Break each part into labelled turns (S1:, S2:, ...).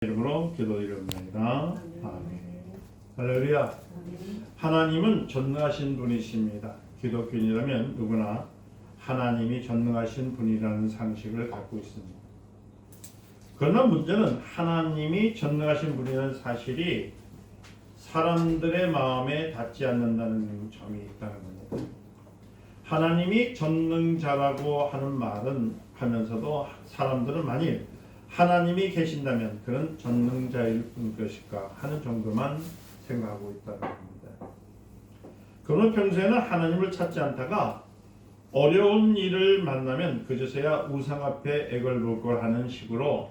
S1: 이름으로 기도드립니다. 아멘. 할렐루야. 하나님은 전능하신 분이십니다. 기독교인이라면 누구나 하나님이 전능하신 분이라는 상식을 갖고 있습니다. 그러나 문제는 하나님이 전능하신 분이라는 사실이 사람들의 마음에 닿지 않는다는 점이 있다는 겁니다. 하나님이 전능자라고 하는 말은 하면서도 사람들은 만일 하나님이 계신다면 그는 전능자일 것일까 하는 정도만 생각하고 있다는 겁니다. 그러나 평소에는 하나님을 찾지 않다가 어려운 일을 만나면 그제서야 우상 앞에 애걸복걸 하는 식으로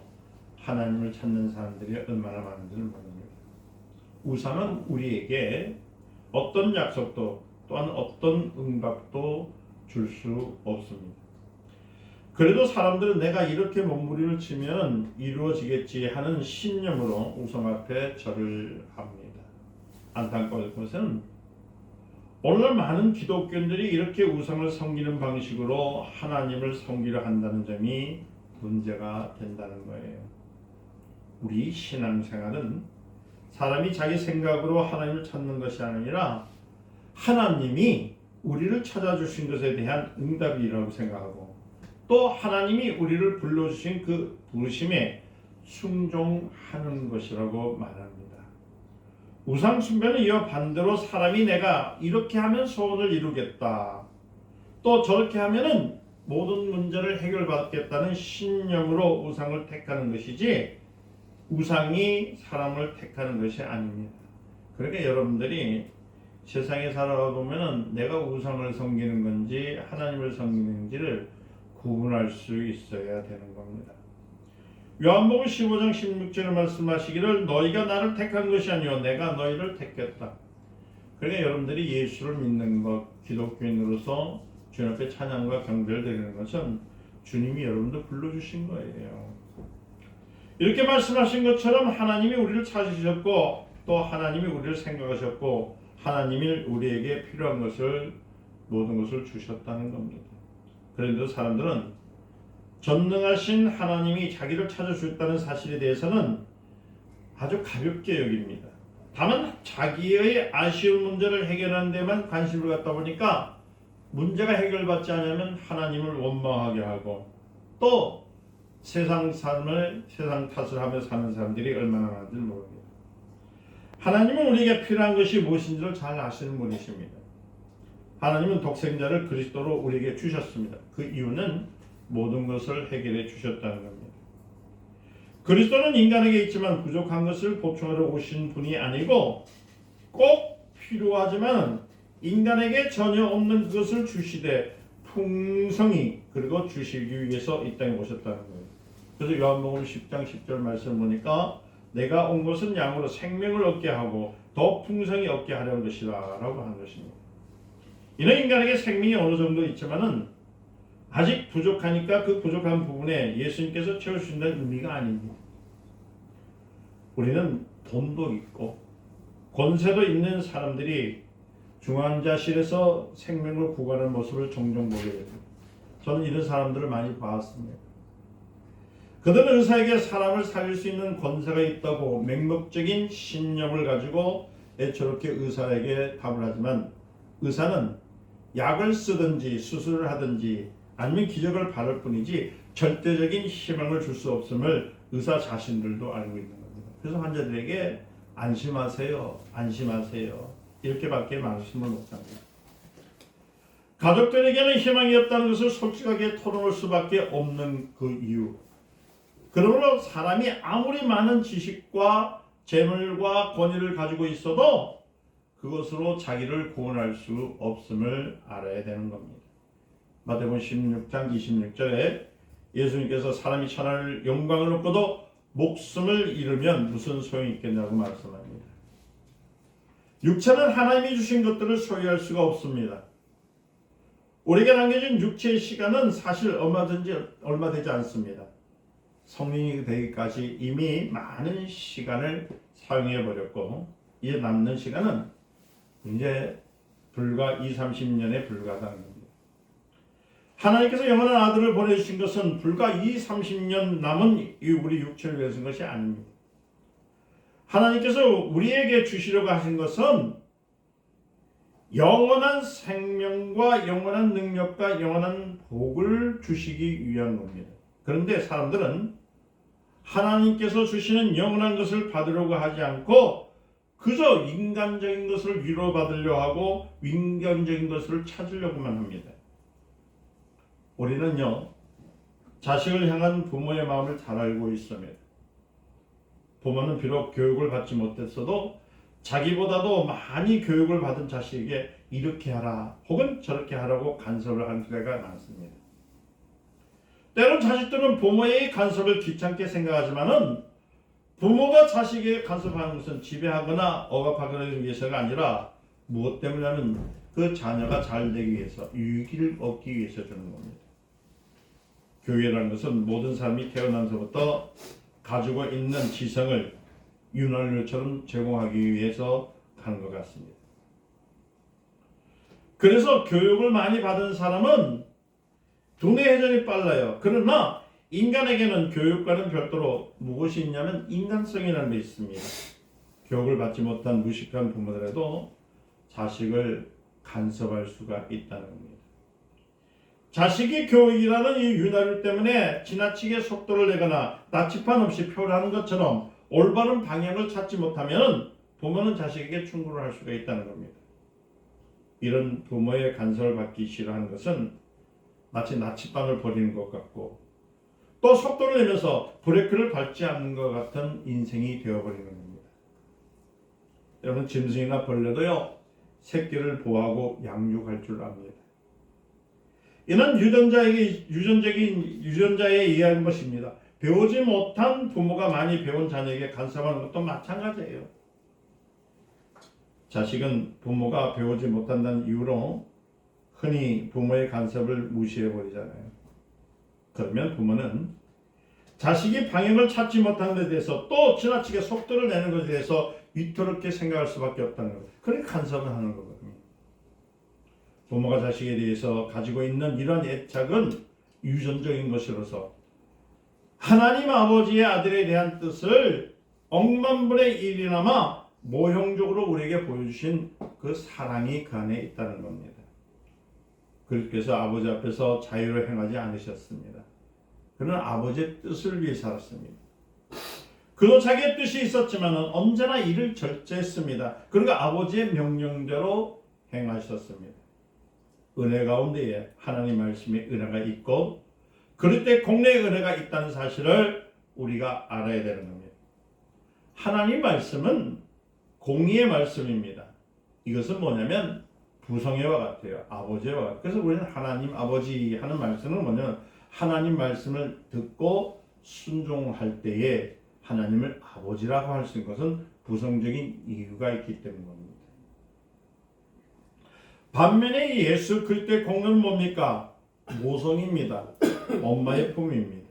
S1: 하나님을 찾는 사람들이 얼마나 많은지를 모릅니다. 우상은 우리에게 어떤 약속도 또한 어떤 응답도 줄 수 없습니다. 그래도 사람들은 내가 이렇게 몸부림을 치면 이루어지겠지 하는 신념으로 우상 앞에 절을 합니다. 안타까운 것은 오늘날 많은 기독교인들이 이렇게 우상을 섬기는 방식으로 하나님을 섬기려 한다는 점이 문제가 된다는 거예요. 우리 신앙생활은 사람이 자기 생각으로 하나님을 찾는 것이 아니라 하나님이 우리를 찾아주신 것에 대한 응답이라고 생각하고 또 하나님이 우리를 불러주신 그 부르심에 순종하는 것이라고 말합니다. 우상 숭배는 이와 반대로 사람이 내가 이렇게 하면 소원을 이루겠다, 또 저렇게 하면은 모든 문제를 해결받겠다는 신념으로 우상을 택하는 것이지 우상이 사람을 택하는 것이 아닙니다. 그러니까 여러분들이 세상에 살아가 보면은 내가 우상을 섬기는 건지 하나님을 섬기는 건지를 구분할 수 있어야 되는 겁니다. 요한복음 15장 16절에 말씀하시기를 너희가 나를 택한 것이 아니요 내가 너희를 택했다. 그러니까 여러분들이 예수를 믿는 것, 기독교인으로서 주님 앞에 찬양과 경배를 드리는 것은 주님이 여러분들 불러주신 거예요. 이렇게 말씀하신 것처럼 하나님이 우리를 찾으셨고 또 하나님이 우리를 생각하셨고 하나님이 우리에게 필요한 것을 모든 것을 주셨다는 겁니다. 그런데 사람들은 전능하신 하나님이 자기를 찾아주셨다는 사실에 대해서는 아주 가볍게 여깁니다. 다만 자기의 아쉬운 문제를 해결하는 데만 관심을 갖다 보니까 문제가 해결받지 않으면 하나님을 원망하게 하고 또 세상 탓을 하며 사는 사람들이 얼마나 많은지 모릅니다. 하나님은 우리에게 필요한 것이 무엇인지를 잘 아시는 분이십니다. 하나님은 독생자를 그리스도로 우리에게 주셨습니다. 그 이유는 모든 것을 해결해 주셨다는 겁니다. 그리스도는 인간에게 있지만 부족한 것을 보충하러 오신 분이 아니고 꼭 필요하지만 인간에게 전혀 없는 그것을 주시되 풍성히 그리고 주시기 위해서 이 땅에 오셨다는 거예요. 그래서 요한복음 10장 10절 말씀을 보니까 내가 온 것은 양으로 생명을 얻게 하고 더 풍성히 얻게 하려는 것이다 라고 하는 것입니다. 이는 인간에게 생명이 어느 정도 있지만은 아직 부족하니까 그 부족한 부분에 예수님께서 채워주신다는 의미가 아닙니다. 우리는 돈도 있고 권세도 있는 사람들이 중환자실에서 생명을 구하는 모습을 종종 보게 됩니다. 저는 이런 사람들을 많이 봤습니다. 그들은 의사에게 사람을 살릴 수 있는 권세가 있다고 맹목적인 신념을 가지고 애처롭게 의사에게 답을 하지만 의사는 약을 쓰든지 수술을 하든지 아니면 기적을 바랄 뿐이지 절대적인 희망을 줄 수 없음을 의사 자신들도 알고 있는 겁니다. 그래서 환자들에게 안심하세요, 안심하세요 이렇게밖에 말씀을 못합니다. 가족들에게는 희망이 없다는 것을 솔직하게 토론할 수밖에 없는 그 이유, 그러므로 사람이 아무리 많은 지식과 재물과 권위를 가지고 있어도 그것으로 자기를 구원할 수 없음을 알아야 되는 겁니다. 마태복음 16장 26절에 예수님께서 사람이 천하를 영광을 얻고도 목숨을 잃으면 무슨 소용이 있겠냐고 말씀합니다. 육체는 하나님이 주신 것들을 소유할 수가 없습니다. 우리에게 남겨진 육체의 시간은 사실 얼마 되지 않습니다. 성인이 되기까지 이미 많은 시간을 사용해 버렸고 이제 남는 시간은 이제 불과 20-30년에 불과하다는 겁니다. 하나님께서 영원한 아들을 보내주신 것은 불과 20-30년 남은 우리 육체를 위해서인 것이 아닙니다. 하나님께서 우리에게 주시려고 하신 것은 영원한 생명과 영원한 능력과 영원한 복을 주시기 위한 겁니다. 그런데 사람들은 하나님께서 주시는 영원한 것을 받으려고 하지 않고 그저 인간적인 것을 위로받으려 하고 인간적인 것을 찾으려고만 합니다. 우리는요, 자식을 향한 부모의 마음을 잘 알고 있습니다. 부모는 비록 교육을 받지 못했어도 자기보다도 많이 교육을 받은 자식에게 이렇게 하라 혹은 저렇게 하라고 간섭을 하는 때가 많습니다. 때론 자식들은 부모의 간섭을 귀찮게 생각하지만은 부모가 자식에게 간섭하는 것은 지배하거나 억압하거나 위해서가 아니라 무엇 때문이냐면 그 자녀가 잘 되기 위해서, 유익을 얻기 위해서 주는 겁니다. 교회라는 것은 모든 사람이 태어나면서부터 가지고 있는 지성을 윤활유처럼 제공하기 위해서 하는 것 같습니다. 그래서 교육을 많이 받은 사람은 두뇌 회전이 빨라요. 그러나 인간에게는 교육과는 별도로 무엇이 있냐면 인간성이라는 게 있습니다. 교육을 받지 못한 무식한 부모들에도 자식을 간섭할 수가 있다는 겁니다. 자식의 교육이라는 이 윤활유 때문에 지나치게 속도를 내거나 나치판 없이 표현하는 것처럼 올바른 방향을 찾지 못하면 부모는 자식에게 충고를 할 수가 있다는 겁니다. 이런 부모의 간섭을 받기 싫어하는 것은 마치 나치판을 버리는 것 같고 또 속도를 내면서 브레이크를 밟지 않는 것 같은 인생이 되어버리는 겁니다. 여러분, 짐승이나 벌레도요, 새끼를 보호하고 양육할 줄 압니다. 이는 유전자에 의한 것입니다. 배우지 못한 부모가 많이 배운 자녀에게 간섭하는 것도 마찬가지예요. 자식은 부모가 배우지 못한다는 이유로 흔히 부모의 간섭을 무시해버리잖아요. 그러면 부모는 자식이 방향을 찾지 못하는 것에 대해서 또 지나치게 속도를 내는 것에 대해서 위태롭게 생각할 수밖에 없다는 거예요. 그러니까 간섭을 하는 거거든요. 부모가 자식에 대해서 가지고 있는 이런 애착은 유전적인 것이로서 하나님 아버지의 아들에 대한 뜻을 억만분의 1이나마 모형적으로 우리에게 보여주신 그 사랑이 그 안에 있다는 겁니다. 그래서 아버지 앞에서 자유를 행하지 않으셨습니다. 그는 아버지의 뜻을 위해 살았습니다. 그도 자기의 뜻이 있었지만 언제나 이를 절제했습니다. 그러니까 아버지의 명령대로 행하셨습니다. 은혜 가운데에 하나님 말씀의 은혜가 있고 그럴 때 공내의 은혜가 있다는 사실을 우리가 알아야 되는 겁니다. 하나님 말씀은 공의의 말씀입니다. 이것은 뭐냐면 부성애와 같아요. 아버지와 같아요. 그래서 우리는 하나님 아버지 하는 말씀은 뭐냐면 하나님 말씀을 듣고 순종할 때에 하나님을 아버지라고 할 수 있는 것은 부성적인 이유가 있기 때문입니다. 반면에 예수 그리스도의 공은 뭡니까? 모성입니다. 엄마의 품입니다.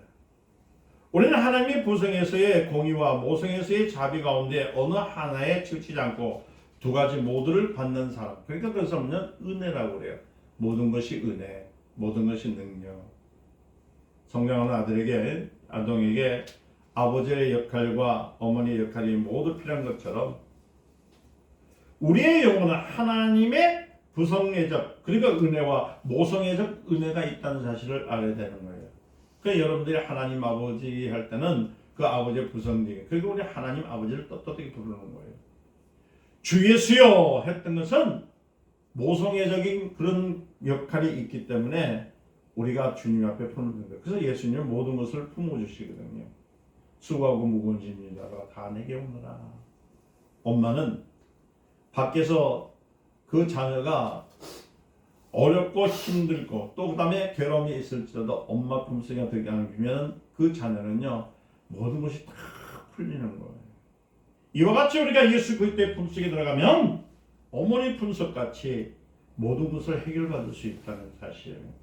S1: 우리는 하나님의 부성에서의 공의와 모성에서의 자비 가운데 어느 하나에 치우치지 않고 두 가지 모두를 받는 사람. 그러니까 그래서 뭐냐면 은혜라고 그래요. 모든 것이 은혜, 모든 것이 능력. 성장하는 아동에게 아버지의 역할과 어머니의 역할이 모두 필요한 것처럼 우리의 영혼은 하나님의 부성애적 그러니까 은혜와 모성애적 은혜가 있다는 사실을 알아야 되는 거예요. 그러니까 여러분들이 하나님 아버지 할 때는 그 아버지의 부성애 그리고 우리 하나님 아버지를 떳떳하게 부르는 거예요. 주 예수여 했던 것은 모성애적인 그런 역할이 있기 때문에 우리가 주님 앞에 품는 거예요. 그래서 예수님은 모든 것을 품어주시거든요. 수고하고 무거운 짐을 지라 다 내게 오너라. 엄마는 밖에서 그 자녀가 어렵고 힘들고 또 그 다음에 괴로움이 있을지라도 엄마 품속에 들어가면 그 자녀는요 모든 것이 다 풀리는 거예요. 이와 같이 우리가 예수 그리스도의 품속에 들어가면 어머니 품속같이 모든 것을 해결받을 수 있다는 사실이에요.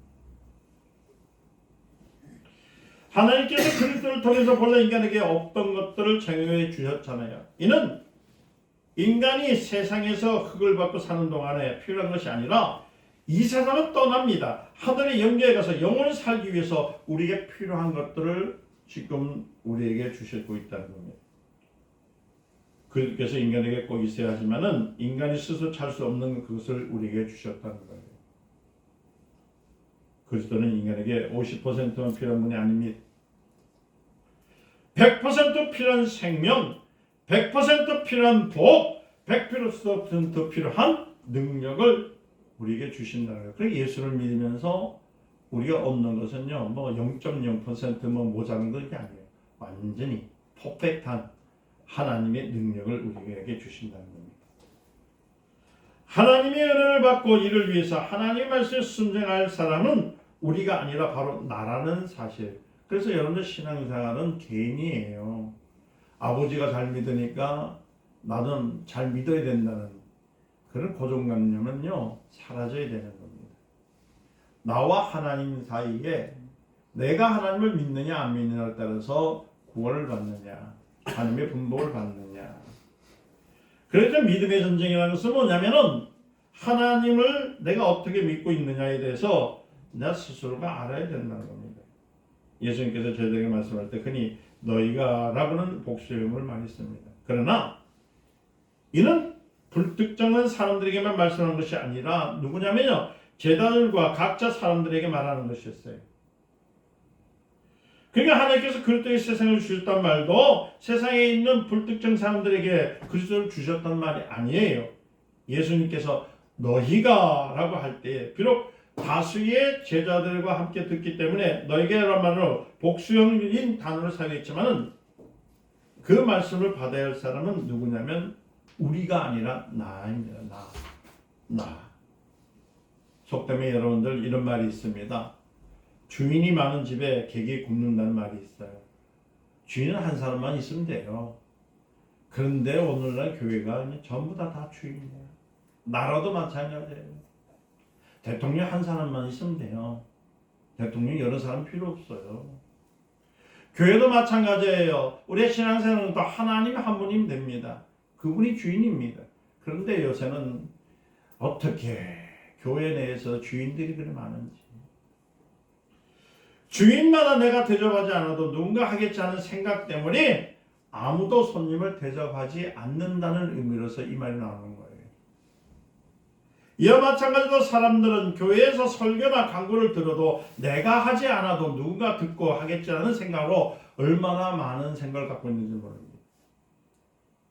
S1: 하나님께서 그리스도를 통해서 본래 인간에게 없던 것들을 증여해 주셨잖아요. 이는 인간이 세상에서 흙을 받고 사는 동안에 필요한 것이 아니라 이 세상은 떠납니다. 하늘의 영계에 가서 영원히 살기 위해서 우리에게 필요한 것들을 지금 우리에게 주시고 있다는 겁니다. 그리스도께서 인간에게 꼭 있어야 하지만은 인간이 스스로 찰 수 없는 그것을 우리에게 주셨다는 거예요. 그리스도는 인간에게 50%만 필요한 분이 아닙니다. 100% 필요한 생명, 100% 필요한 복, 100% 필요한 능력을 우리에게 주신다는 거예요. 그래서 예수를 믿으면서 우리가 얻는 것은요, 뭐 0.0% 뭐 모자란 것이 아니에요. 완전히 퍼펙트한 하나님의 능력을 우리에게 주신다는 겁니다. 하나님의 은혜를 받고 이를 위해서 하나님의 말씀에 순종할 사람은 우리가 아니라 바로 나라는 사실. 그래서 여러분들 신앙생활은 개인이에요. 아버지가 잘 믿으니까 나는 잘 믿어야 된다는 그런 고정관념은요 사라져야 되는 겁니다. 나와 하나님 사이에 내가 하나님을 믿느냐 안 믿느냐에 따라서 구원을 받느냐 하나님의 분복을 받느냐. 그래서 믿음의 전쟁이라는 것은 뭐냐면은 하나님을 내가 어떻게 믿고 있느냐에 대해서 나 스스로가 알아야 된다는 겁니다. 예수님께서 저희들에게 말씀할 때 흔히 너희가 라고는 복수형을 많이 씁니다. 그러나 이는 불특정한 사람들에게만 말씀하는 것이 아니라 누구냐면요 제자들과 각자 사람들에게 말하는 것이었어요. 그러니까 하나님께서 그리스도의 세상을 주셨단 말도 세상에 있는 불특정 사람들에게 그리스도를 주셨단 말이 아니에요. 예수님께서 너희가 라고 할 때 비록 다수의 제자들과 함께 듣기 때문에 너희가란 말로 복수형인 단어를 사용했지만 그 말씀을 받아야 할 사람은 누구냐면 우리가 아니라 나입니다. 나. 속담에 여러분들 이런 말이 있습니다. 주인이 많은 집에 객이 굶는다는 말이 있어요. 주인은 한 사람만 있으면 돼요. 그런데 오늘날 교회가 전부 다 주인이에요. 나라도 마찬가지예요. 대통령 한 사람만 있으면 돼요. 대통령 여러 사람 필요 없어요. 교회도 마찬가지예요. 우리의 신앙생활은 또 하나님 한 분이면 됩니다. 그분이 주인입니다. 그런데 요새는 어떻게 교회 내에서 주인들이 그리 많은지 주인마다 내가 대접하지 않아도 누군가 하겠지 하는 생각 때문에 아무도 손님을 대접하지 않는다는 의미로서 이 말이 나오는 거예요. 이와 마찬가지로 사람들은 교회에서 설교나 강구를 들어도 내가 하지 않아도 누군가 듣고 하겠지 하는 생각으로 얼마나 많은 생각을 갖고 있는지 모릅니다.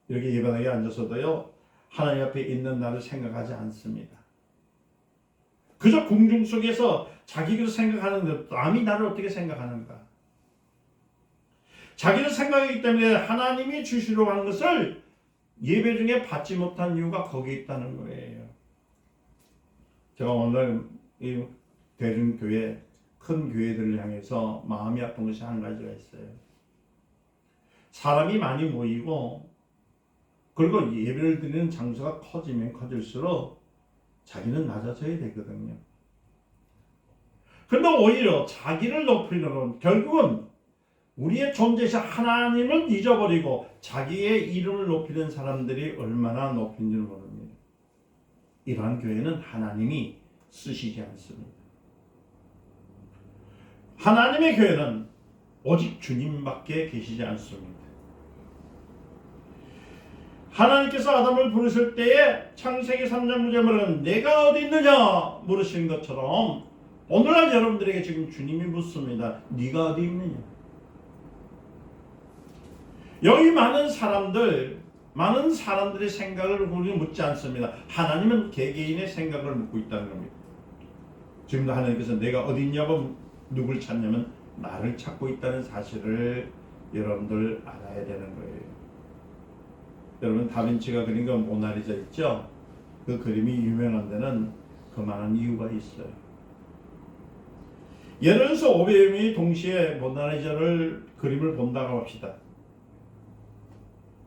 S1: 이렇게 예배당에 앉아서도요 하나님 앞에 있는 나를 생각하지 않습니다. 그저 궁중 속에서 자기를 생각하는데 남이 나를 어떻게 생각하는가. 자기를 생각하기 때문에 하나님이 주시려고 하는 것을 예배 중에 받지 못한 이유가 거기에 있다는 거예요. 제가 오늘 이 대중교회 큰 교회들을 향해서 마음이 아픈 것이 한 가지가 있어요. 사람이 많이 모이고 그리고 예배를 드리는 장소가 커지면 커질수록 자기는 낮아져야 되거든요. 그런데 오히려 자기를 높이려고 결국은 우리의 존재이신 하나님을 잊어버리고 자기의 이름을 높이는 사람들이 얼마나 높인 줄 모릅니다. 이러한 교회는 하나님이 쓰시지 않습니다. 하나님의 교회는 오직 주님밖에 계시지 않습니다. 하나님께서 아담을 부르실 때에 창세기 3장 9절에 말하는 내가 어디 있느냐 물으신 것처럼 오늘날 여러분들에게 지금 주님이 묻습니다. 네가 어디 있느냐. 여기 많은 사람들의 생각을 우리는 묻지 않습니다. 하나님은 개개인의 생각을 묻고 있다는 겁니다. 지금도 하나님께서 내가 어디 있냐고 누굴 찾냐면 나를 찾고 있다는 사실을 여러분들 알아야 되는 거예요. 여러분 다빈치가 그린 거 모나리자 있죠? 그 그림이 유명한 데는 그만한 이유가 있어요. 예를 들어서 500명이 동시에 모나리자를 그림을 본다고 합시다.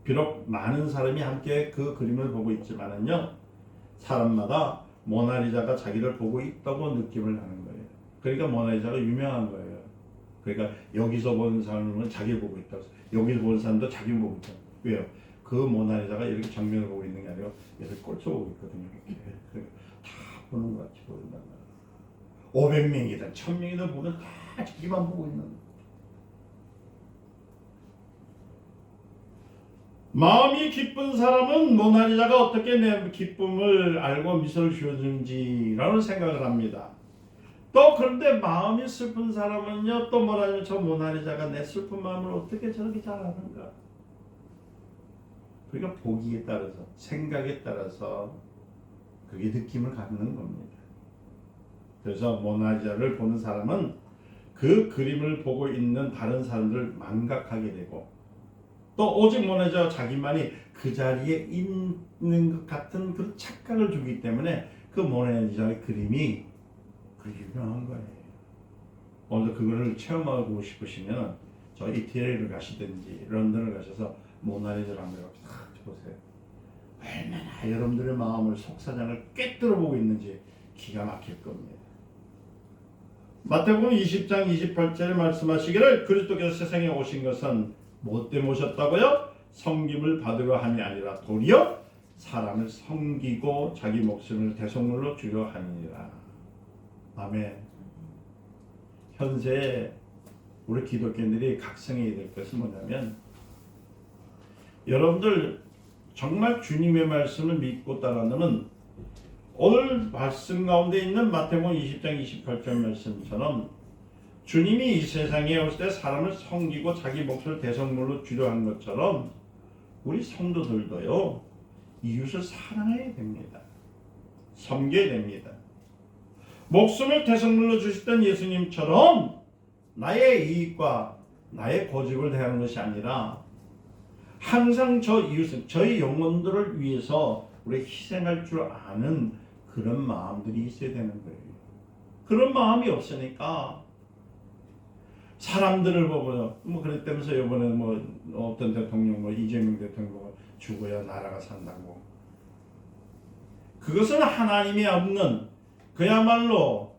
S1: 비록 많은 사람이 함께 그 그림을 보고 있지만은요, 사람마다 모나리자가 자기를 보고 있다고 느낌을 하는 거예요. 그러니까 모나리자가 유명한 거예요. 그러니까 여기서 보는 사람은 자기를 보고 있다고, 여기서 보는 사람도 자기를 보고 있다. 왜요? 그 모나리자가 이렇게 정면을 보고 있는 게 아니고 이렇게 꼴쳐보고 있거든요. 그러니까 다 보는 것 같이 보인단 말이에요. 500명이든 1000명이든 보면 다 자기만 보고 있는 거예요. 마음이 기쁜 사람은 모나리자가 어떻게 내 기쁨을 알고 미소를 지어주는지라는 생각을 합니다. 또 그런데 마음이 슬픈 사람은요, 또 뭐라냐면 저 모나리자가 내 슬픈 마음을 어떻게 저렇게 잘 아는가. 그러니까 보기에 따라서, 생각에 따라서 그게 느낌을 갖는 겁니다. 그래서 모나리자를 보는 사람은 그 그림을 보고 있는 다른 사람들을 망각하게 되고, 또 오직 모나리자가 자기만이 그 자리에 있는 것 같은 그런 착각을 주기 때문에 그 모나리자의 그림이 그 유명한 거예요. 오늘 그거를 체험하고 싶으시면 저 이태리를 가시든지 런던을 가셔서 모나리자를 한번 딱 보세요. 얼마나 여러분들의 마음을 속사장을 꿰뚫어 보고 있는지 기가 막힐 겁니다. 마태복음 20장 28절에 말씀하시기를 그리스도께서 세상에 오신 것은 무엇 때문에 오셨다고요? 섬김을 받으려 함이 아니라 도리어 사람을 섬기고 자기 목숨을 대속물로 주려 함이니라. 아멘. 현재 우리 기독교인들이 각성해야 될 것은 뭐냐면, 여러분들 정말 주님의 말씀을 믿고 따르는 오늘 말씀 가운데 있는 마태복음 20장 28절 말씀처럼 주님이 이 세상에 오실 때 사람을 섬기고 자기 목숨을 대속물로 주려 한 것처럼 우리 성도들도요, 이웃을 사랑해야 됩니다. 섬겨야 됩니다. 목숨을 대속물로 주셨던 예수님처럼 나의 이익과 나의 고집을 대하는 것이 아니라 항상 저 이웃을, 저희 영혼들을 위해서 우리 희생할 줄 아는 그런 마음들이 있어야 되는 거예요. 그런 마음이 없으니까 사람들을 보고 뭐 그랬다면서 이번에 뭐 어떤 대통령 뭐 이재명 대통령 죽어야 나라가 산다고. 그것은 하나님이 없는, 그야말로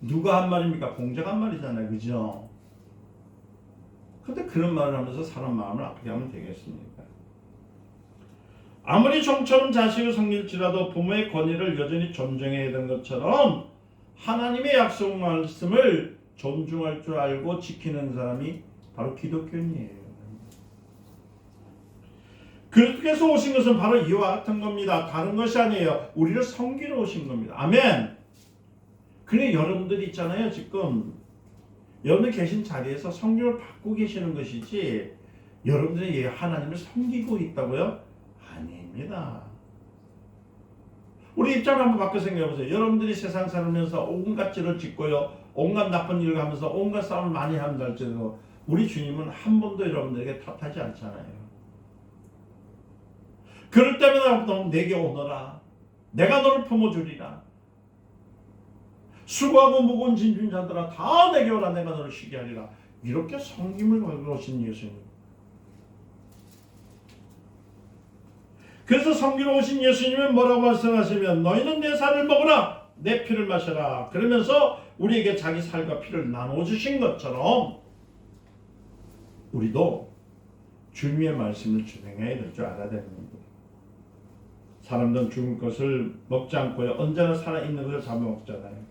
S1: 누가 한 말입니까? 공자가 한 말이잖아요. 그죠? 근데 그런 말을 하면서 사람 마음을 아프게 하면 되겠습니까? 아무리 좀처럼 자식을 섬길지라도 부모의 권위를 여전히 존중해야 되는 것처럼 하나님의 약속 말씀을 존중할 줄 알고 지키는 사람이 바로 기독교인이에요. 그리스도께서 오신 것은 바로 이와 같은 겁니다. 다른 것이 아니에요. 우리를 섬기러 오신 겁니다. 아멘. 그래, 여러분들이 있잖아요. 지금 여러분 계신 자리에서 성경을 받고 계시는 것이지 여러분들이 하나님을 섬기고 있다고요? 아닙니다. 우리 입장을 한번 바꿔 생각해보세요. 여러분들이 세상 살면서 온갖 죄를 짓고요, 온갖 나쁜 일을 하면서 온갖 싸움을 많이 한다 할지라도 우리 주님은 한 번도 여러분들에게 탓하지 않잖아요. 그럴 때마다 내게 오너라, 내가 너를 품어주리라, 수고하고 무거운 짐진 자들아 다 내게 오라, 내가 너를 쉬게 하리라. 이렇게 섬김을 받으러 오신 예수님. 그래서 섬기러 오신 예수님은 뭐라고 말씀하시면 너희는 내 살을 먹으라, 내 피를 마셔라. 그러면서 우리에게 자기 살과 피를 나눠주신 것처럼 우리도 주님의 말씀을 준행해야 될 줄 알아야 되는 겁니다. 사람들은 죽은 것을 먹지 않고요, 언제나 살아있는 것을 잡아먹잖아요.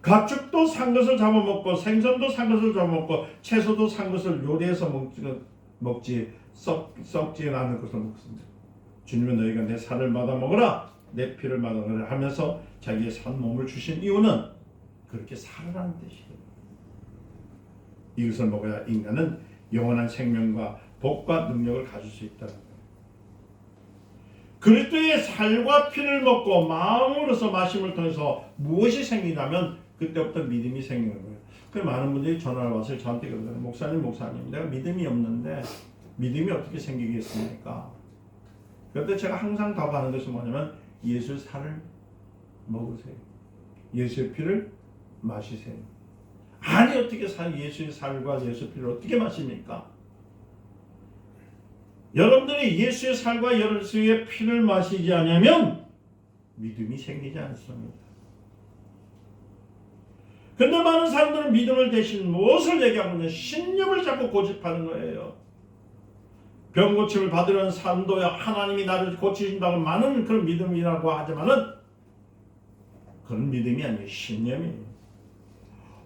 S1: 가축도 산 것을 잡아먹고 생선도 산 것을 잡아먹고 채소도 산 것을 요리해서 먹지 썩지 않는 것을 먹습니다. 주님은 너희가 내 살을 받아 먹으라, 내 피를 받아 먹으라 하면서 자기의 산 몸을 주신 이유는 그렇게 살아라는 뜻이에요. 이것을 먹어야 인간은 영원한 생명과 복과 능력을 가질 수 있다는 거예요. 그리스도의 살과 피를 먹고 마음으로서 마심을 통해서 무엇이 생기냐면 그때부터 믿음이 생기는 거예요. 그 많은 분들이 전화를 와서 저한테 그러잖아요. 목사님, 내가 믿음이 없는데 믿음이 어떻게 생기겠습니까? 그때 제가 항상 답하는 것은 뭐냐면 예수의 살을 먹으세요. 예수의 피를 마시세요. 아니 어떻게 예수의 살과 예수의 피를 어떻게 마십니까? 여러분들이 예수의 살과 예수의 피를 마시지 않으면 믿음이 생기지 않습니다. 근데 많은 사람들은 믿음을 대신 무엇을 얘기하고 있냐? 신념을 자꾸 고집하는 거예요. 병 고침을 받으려는 산도야 하나님이 나를 고치신다고 많은 그런 믿음이라고 하지만은 그런 믿음이 아니에요. 신념이에요.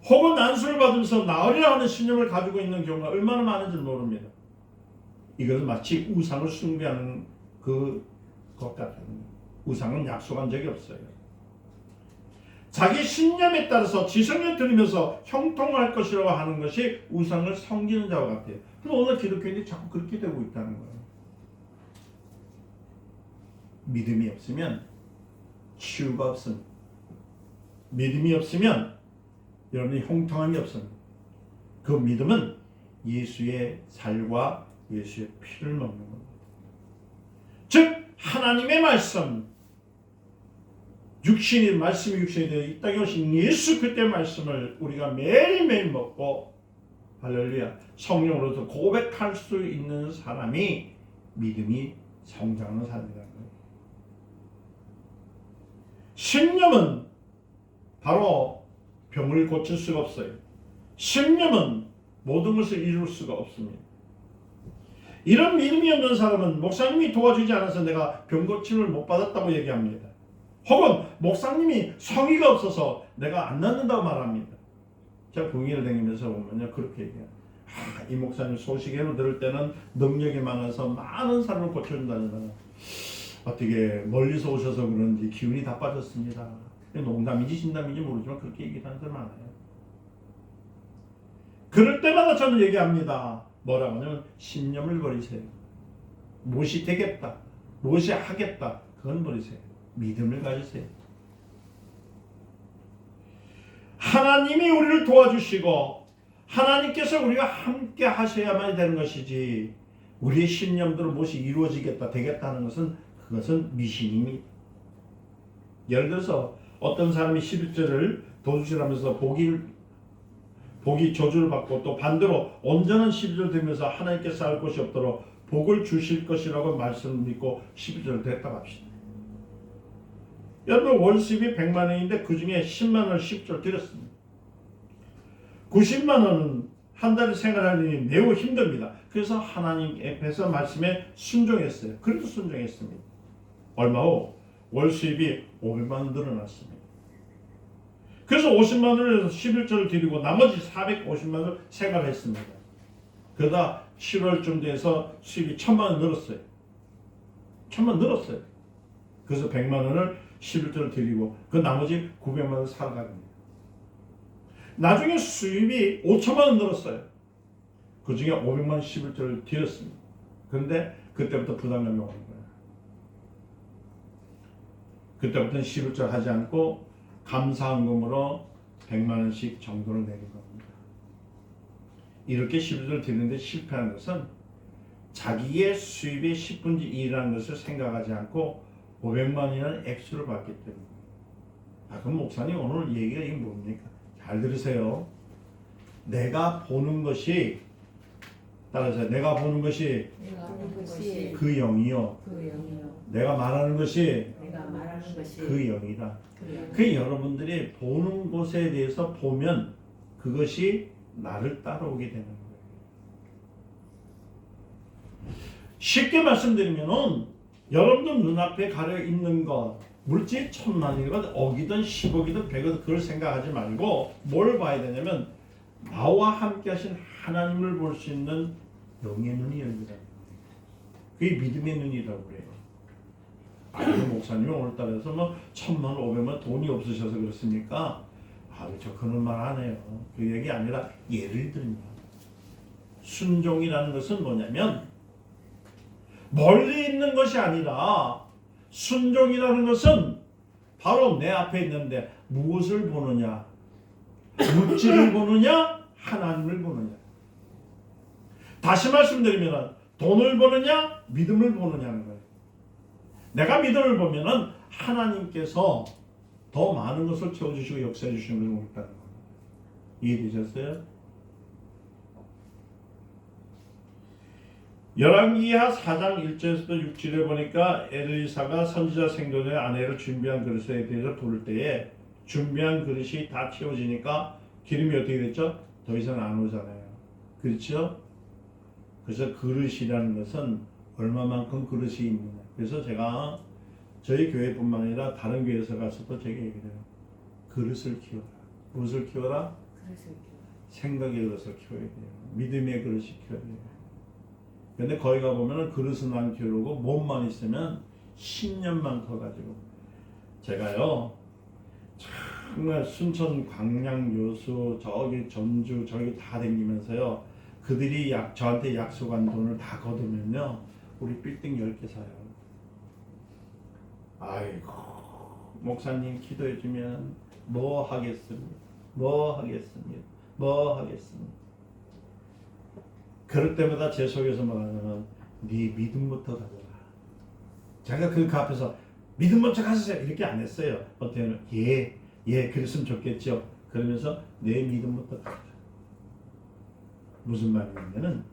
S1: 혹은 난수를 받으면서 나으리라 하는 신념을 가지고 있는 경우가 얼마나 많은지 모릅니다. 이것은 마치 우상을 숭배하는 것 같은, 우상은 약속한 적이 없어요. 자기 신념에 따라서 지성에 들이면서 형통할 것이라고 하는 것이 우상을 섬기는 자와 같아요. 그래서 오늘 기독교인들이 자꾸 그렇게 되고 있다는 거예요. 믿음이 없으면 치유가 없습니다. 믿음이 없으면 여러분이 형통함이 없습니다. 그 믿음은 예수의 살과 예수의 피를 먹는 겁니다. 즉 하나님의 말씀, 말씀이 육신이 되어 이 땅에 오신 예수 그리스도의 말씀을 우리가 매일매일 먹고 할렐루야 성령으로서 고백할 수 있는 사람이 믿음이 성장하는 사람이라는 거예요. 신념은 바로 병을 고칠 수가 없어요. 신념은 모든 것을 이룰 수가 없습니다. 이런 믿음이 없는 사람은 목사님이 도와주지 않아서 내가 병 고침을 못 받았다고 얘기합니다. 혹은 목사님이 성의가 없어서 내가 안 낫는다고 말합니다. 제가 궁예를 다니면서 보면요 그렇게 얘기해요. 이 목사님 소식으로 들을 때는 능력이 많아서 많은 사람을 고쳐준다잖아요. 어떻게 멀리서 오셔서 그런지 기운이 다 빠졌습니다. 농담인지 진담인지 모르지만 그렇게 얘기하는 사람 많아요. 그럴 때마다 저는 얘기합니다. 뭐라고 하냐면 신념을 버리세요. 무엇이 되겠다, 무엇이 하겠다, 그건 버리세요. 믿음을 가지세요. 하나님이 우리를 도와주시고 하나님께서 우리가 함께 하셔야만 되는 것이지 우리의 신념대로 무엇이 이루어지겠다 되겠다는 것은 그것은 미신입니다. 예를 들어서 어떤 사람이 11절을 도둑질하면서 복이 저주를 받고 또 반대로 온전한 11절 되면서 하나님께서 할 것이 없도록 복을 주실 것이라고 말씀을 믿고 11절을 됐다고 합시다. 여러분 월수입이 100만 원인데 그 중에 10만 원을 10절 드렸습니다. 90만 원은 한 달 생활하는 게 매우 힘듭니다. 그래서 하나님 앞에서 말씀에 순종했어요. 그래도 순종했습니다. 얼마 후 월수입이 500만 원 늘어났습니다. 그래서 50만 원을 11절을 드리고 나머지 450만 원을 생활했습니다. 그러다 7월쯤 돼서 수입이 1000만 원 늘었어요. 1000만 원 늘었어요. 그래서 100만 원을 11절을 드리고 그 나머지 900만 원을 살아갑니다. 나중에 수입이 5천만 원 늘었어요. 그 중에 500만 원 11절을 드렸습니다. 그런데 그때부터 부담감이 오는 거예요. 그때부터는 11절 하지 않고 감사헌금으로 100만 원씩 정도를 내는 겁니다. 이렇게 11절을 드리는데 실패한 것은 자기의 수입의 10분의 1이라는 것을 생각하지 않고 500만 원이라는 액수를 받기 때문에. 그럼 목사님 오늘 얘기가 이게 뭡니까? 잘 들으세요. 내가 보는 것이 따라서 내가 보는 것이 그 영이요. 내가 말하는 것이 그 영이다. 그 여러분들이 보는 것에 대해서 보면 그것이 나를 따라오게 되는 거예요. 쉽게 말씀드리면은 여러분들 눈앞에 가려 있는 것 물질 1000만이건 억이든 10억이든 100억이든 그걸 생각하지 말고 뭘 봐야 되냐면 나와 함께 하신 하나님을 볼 수 있는 영의 눈이 열리다. 그게 믿음의 눈이라고 그래요. 목사님이 오늘따라서 뭐 1000만 500만 돈이 없으셔서 그렇습니까? 저 그런 말 안 해요. 그 얘기 아니라 예를 들면 순종이라는 것은 뭐냐면 멀리 있는 것이 아니라 순종이라는 것은 바로 내 앞에 있는데 무엇을 보느냐? 물질을 보느냐? 하나님을 보느냐? 다시 말씀드리면 돈을 보느냐? 믿음을 보느냐는 거예요. 내가 믿음을 보면은 하나님께서 더 많은 것을 채워주시고 역사해 주시는 것을 모르겠다는 거예요. 이해되셨어요? 열왕기하 4장 1절에서부터 6절에 보니까 엘리사가 선지자 생존의 아내를 준비한 그릇에 대해서 부를 때에 준비한 그릇이 다 채워지니까 기름이 어떻게 됐죠? 더 이상 안 오잖아요. 그렇죠? 그래서 그릇이라는 것은 얼마만큼 그릇이 있느냐. 그래서 제가 저희 교회뿐만 아니라 다른 교회에서 가서도 제가 얘기해요. 그릇을 키워라. 무엇을 키워라? 그릇을 키워라. 생각의 그릇을 키워야 돼요. 믿음의 그릇을 키워야 돼요. 근데 거기 가보면 그릇은 안 키우고 몸만 있으면 10년만 커가지고 제가요 정말 순천 광양 여수 저기 전주 저기 다 다니면서요 그들이 저한테 약속한 돈을 다 거두면요 우리 빌딩 10개 사요. 아이고 목사님 기도해주면 뭐 하겠습니까? 뭐 하겠습니까? 뭐 하겠습니까? 그럴 때마다 제 속에서 말하면 네 믿음부터 가져라. 제가 그 앞에서 믿음 먼저 가세요 이렇게 안 했어요. 어떻게 하면 예 그랬으면 좋겠죠. 그러면서 내 믿음부터 가져라. 무슨 말이냐면은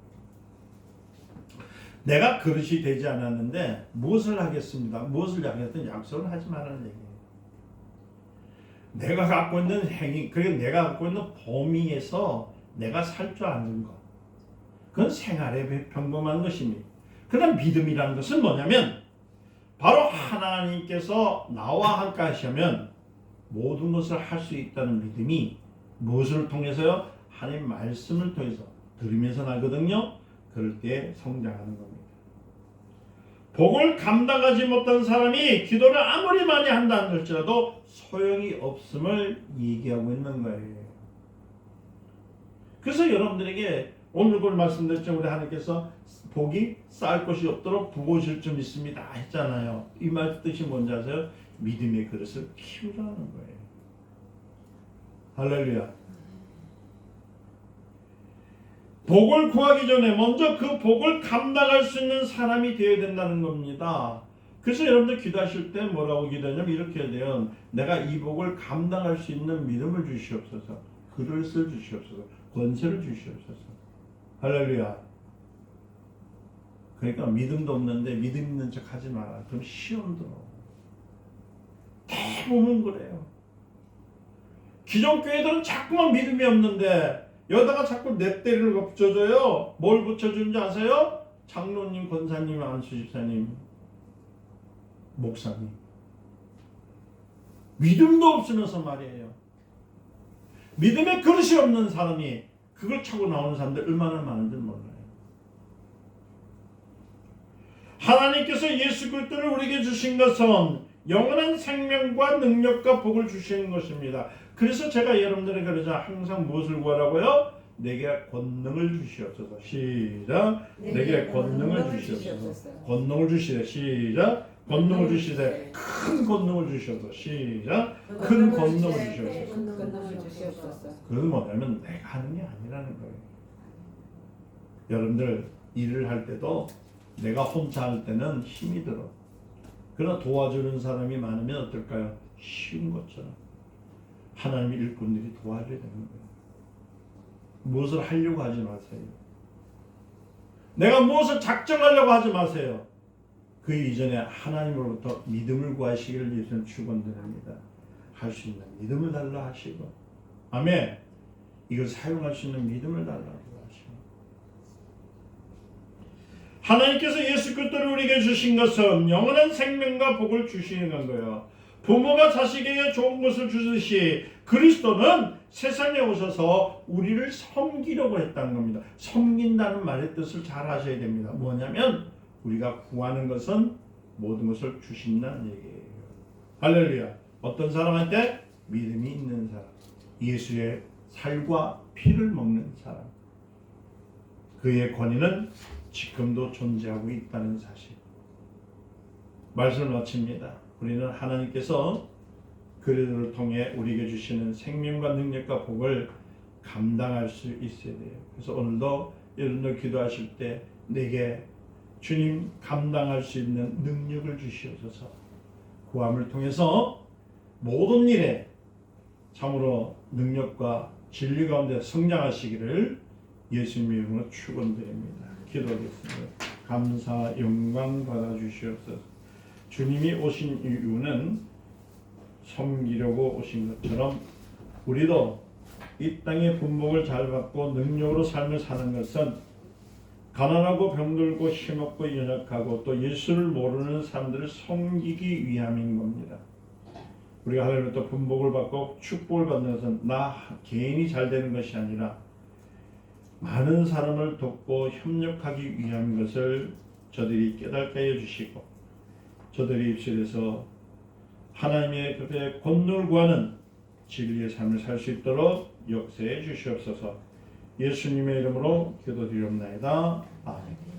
S1: 내가 그릇이 되지 않았는데 무엇을 하겠습니다. 무엇을 하겠든 약속을 하지 말라는 얘기예요. 내가 갖고 있는 행위 그리고 내가 갖고 있는 범위에서 내가 살 줄 아는 것 그건 생활의 평범한 것입니다. 그다음 믿음이라는 것은 뭐냐면 바로 하나님께서 나와 함께 하시면 모든 것을 할 수 있다는 믿음이 무엇을 통해서요? 하나님 말씀을 통해서 들으면서 나거든요. 그럴 때 성장하는 겁니다. 복을 감당하지 못한 사람이 기도를 아무리 많이 한다 할지라도 소용이 없음을 얘기하고 있는 거예요. 그래서 여러분들에게 오늘 그걸 말씀드렸죠. 우리 하나님께서 복이 쌓을 곳이 없도록 부으실 줄 믿습니다 했잖아요. 이 말 뜻이 뭔지 아세요? 믿음의 그릇을 키우라는 거예요. 할렐루야. 복을 구하기 전에 먼저 그 복을 감당할 수 있는 사람이 되어야 된다는 겁니다. 그래서 여러분들 기도하실 때 뭐라고 기도하냐면 이렇게 해야 돼요. 내가 이 복을 감당할 수 있는 믿음을 주시옵소서. 그릇을 주시옵소서. 권세를 주시옵소서. 할렐루야. 그러니까 믿음도 없는데 믿음 있는 척 하지 마라. 그럼 시험 들어. 대부분 그래요. 기존 교회들은 자꾸만 믿음이 없는데 여기다가 자꾸 냅대리를 붙여줘요. 뭘 붙여주는지 아세요? 장로님, 권사님, 안수집사님, 목사님. 믿음도 없으면서 말이에요. 믿음의 그릇이 없는 사람이 그걸 차고 나오는 사람들 얼마나 많은지 몰라요. 하나님께서 예수 그리스도를 우리에게 주신 것은 영원한 생명과 능력과 복을 주시는 것입니다. 그래서 제가 여러분들에게 그러자 항상 무엇을 구하라고요? 내게 권능을 주시옵소서. 시작. 내게 권능을 주시옵소서. 권능을 주시되. 시작. 권능을 주시되. 큰 권능을 주시옵소서. 시작. 큰 권능을 주시옵소서. 그건 뭐냐면 내가 하는 게 아니라는 거예요. 여러분들 일을 할 때도 내가 혼자 할 때는 힘이 들어. 그러나 도와주는 사람이 많으면 어떨까요? 쉬운 것처럼 하나님의 일꾼들이 도와줘야 되는 거예요. 무엇을 하려고 하지 마세요. 내가 무엇을 작정하려고 하지 마세요. 그 이전에 하나님으로부터 믿음을 구하시기를 예수님 축원드립니다. 할 수 있는 믿음을 달라 하시고, 아멘. 이걸 사용할 수 있는 믿음을 달라고 하시고, 하나님께서 예수 그리스도를 우리에게 주신 것은 영원한 생명과 복을 주시는 거예요. 부모가 자식에게 좋은 것을 주듯이 그리스도는 세상에 오셔서 우리를 섬기려고 했다는 겁니다. 섬긴다는 말의 뜻을 잘 아셔야 됩니다. 뭐냐면 우리가 구하는 것은 모든 것을 주신다는 얘기예요. 할렐루야. 어떤 사람한테? 믿음이 있는 사람, 예수의 살과 피를 먹는 사람, 그의 권위는 지금도 존재하고 있다는 사실. 말씀을 마칩니다. 우리는 하나님께서 그들을 통해 우리에게 주시는 생명과 능력과 복을 감당할 수 있어야 돼요. 그래서 오늘도 여러분들 기도하실 때 내게 주님 감당할 수 있는 능력을 주시옵소서. 구함을 통해서 모든 일에 참으로 능력과 진리 가운데 성장하시기를 예수님의 이름으로 축원드립니다. 기도하겠습니다. 감사 영광 받아 주시옵소서. 주님이 오신 이유는 섬기려고 오신 것처럼 우리도 이 땅의 분복을 잘 받고 능력으로 삶을 사는 것은 가난하고 병들고 힘없고 연약하고 또 예수를 모르는 사람들을 섬기기 위함인 겁니다. 우리가 하나님부터 분복을 받고 축복을 받는 것은 나 개인이 잘 되는 것이 아니라 많은 사람을 돕고 협력하기 위한 것을 저들이 깨닫게 해 주시고 저들의 입술에서 하나님의 그의 권능을 구하는 진리의 삶을 살 수 있도록 역사해 주시옵소서. 예수님의 이름으로 기도드리옵나이다. 아멘.